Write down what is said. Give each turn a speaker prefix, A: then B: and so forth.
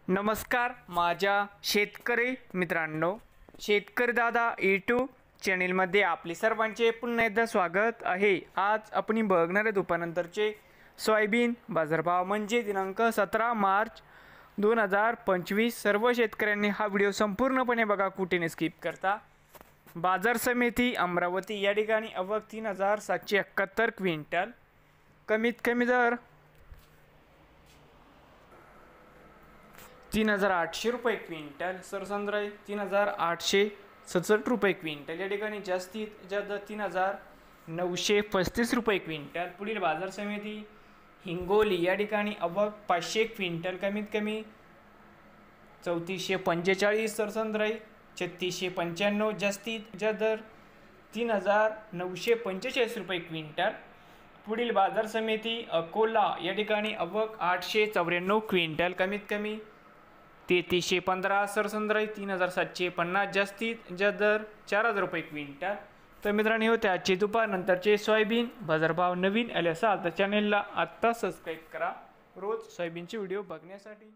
A: नमस्कार माझ्या शेतकरी मित्रांनो, शेतकरी दादा यूट्यूब चॅनलमध्ये आपले सर्वांचे पुन्हा एकदा स्वागत आहे। आज आपण बघणार आहे दुपारनंतरचे सोयाबीन बाजारभाव म्हणजे दिनांक 17 मार्च 2025। सर्व शेतकऱ्यांनी हा व्हिडिओ संपूर्णपणे बघा, कुठे स्किप करता। बाजार समिती अमरावती या ठिकाणी आवक 3771 क्विंटल, कमीत कमी दर 3800 रुपये क्विंटल, सरसंद्राई 3867 रुपये क्विंटल, या ठिकाणी जास्तीत जास्त 3935 रुपये क्विंटल। पुढील बाजार समिती हिंगोली या ठिकाणी आवक 500 क्विंटल, कमीत कमी 3445, सरसंद्राई 3695, जास्तीत जास्त दर 3945 रुपये क्विंटल। पुढील बाजार समिती अकोला या ठिकाणी आवक 894 क्विंटल, कमीत कमी 3315, सरसंद्राई 3750, जास्तीत जास्त दर 4000 रुपये क्विंटल। तर मित्रांनो, होते आजचे दुपारनंतरचे सोयाबीन बाजारभाव। नवीन आले असाल तर चॅनेलला आत्ता सबस्क्राईब करा रोज सोयाबीनचे व्हिडिओ बघण्यासाठी।